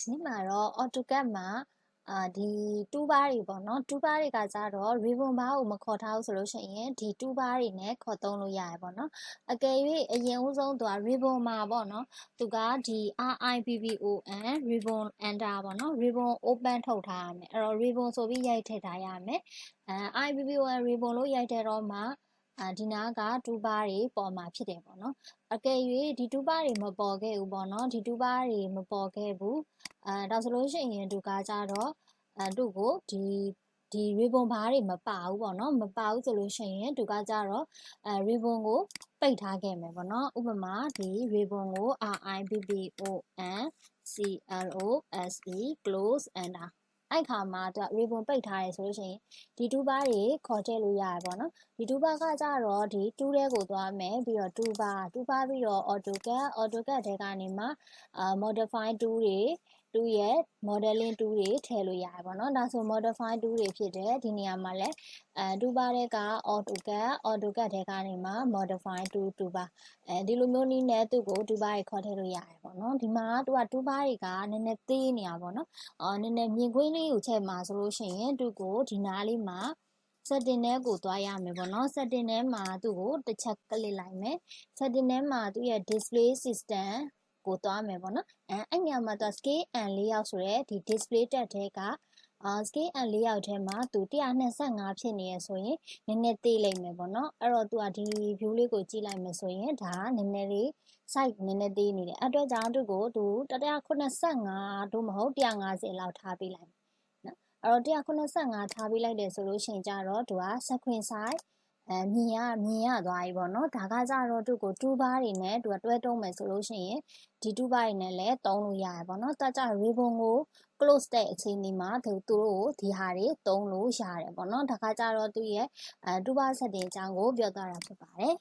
ဒီမှာတော့ AutoCAD မှာဒီ toolbar တွေပေါ့နော် toolbar တွေကကြတော့ ribbon bar ကိုမခေါ်ထားဘူးဆိုလို့ရှိရင်ဒီ toolbar တွေနဲ့ခေါ်သုံးလို့ရတယ်ပေါ့နော်အကယ်၍အရင်ဦးဆုံးသူက ribbon မှာပေါ့နော်သူကဒီ RIBBON ribbon enter ပေါ့နော် ribbon open ထုတ်ထားရမယ်အဲ့တော့ ribbon ဆိုပြီးရိုက်ထည့်ထားရမယ်RIBBON ribbon လို့ရိုက်ထည့်တော့မှဒီနာက toolbar တွေပေါ်မှာဖြစ်တယ်ပေါ့နော်အကယ်၍ဒီ toolbar တွေမပေါ်ခဲ့ဘူးပေါ့နော်ဒီ toolbar တွေမပေါ်ခဲ့ဘူးဒါဆိုလို့ရှိရင်သူကကြတော့သူ့ကိုဒီ ribbon bar တွေမပါဘူးပေါ့နော်မပါဘူးဆိုလို့ရှိရင်သူကကြတော့ribbon ကိုပိတ်ထားခဲ့မယ်ပေါ့နော်ဥပမာဒီ ribbon ကို RIBBON close enter အဲ့ခါမှာသူက ribbon ပိတ်ထားရဆိုလို့ရှိရင်ဒီ toolbar တွေခေါ်ထည့်လို့ရတယ်ပေါ့နော်ဒီ toolbar ကကြတော့ဒီ tool ထဲကိုသွားမယ်ပြီးတော့ toolbar ပြီးတော့ AutoCAD ထဲကနေမှmodify tool တွေသူ့ရဲ့ modeling tool တွေထည့်လို့ရတယ်ပေါ့နော်ဒါဆို modify tool တွေဖြစ်တယ်ဒီနေရာမှာလဲtoolbar ထဲက AutoCAD ထဲကနေမှ modify toolbar ဒီလိုမျိုးနည်းနဲ့သူ့ကို toolbar တွေခေါ်ထည့်လို့ရတယ်ပေါ့နော်ဒီမှာသူက toolbar တွေကနည်းနည်းသေးနေတာပေါ့နော်နည်းနည်းမြင်ကွင်းလေးကိုချက်မှာဆိုလို့ရှိရင်သူ့ကိုဒီနားလေးမှာ setting ထဲကိုသွားရမယ်ပေါ့နော် setting ထဲမှာသူ့ကိုတစ်ချက်ကလစ်လိုက်မယ် setting ထဲမှာသူ့ရဲ့ display system ကိုသွားမယ်ပေါ့နော်အဲ့ညမှာသူ scale and layout ဆိုရဲဒီ display tab ထဲကscale and layout ထဲမှာသူ125ဖြစ်နေရဆိုရင်နည်းနည်းသေးလိမ့်မယ်ပေါ့နော်အဲ့တော့သူကဒီ view လေးကိုကြည့်လိုက်မယ်ဆိုရင်ဒါနည်းနည်းလေး size နည်းနည်းသေးနေတယ်အဲ့အတွက်ကြောင့်သူ့ကိုသူ185တို့မဟုတ်150လောက်ထားပေးလိုက်နော်အဲ့တော့185ထားပေးလိုက်တယ်ဆိုလို့ရှိရင်ကြတော့သူက screen size မြင်ရသွားပြီပေါ့နော်ဒါကကြတော့သူ့ကို toolbar တွေနဲ့သူကတွဲတုံးမယ်ဆိုလို့ရှိရင်ဒီ toolbar တွေနဲ့လည်းသုံးလို့ရတယ်ပေါ့နော်ဒါကြ ribbon ကို close တဲ့အခြေအနေမှာသူတို့ကိုဒီဟာတွေသုံးလို့ရတယ်ပေါ့နော်ဒါကကြတော့သူ့ရဲ့toolbar setting အကြောင်းကိုပြောသွားတာဖြစ်ပါတယ်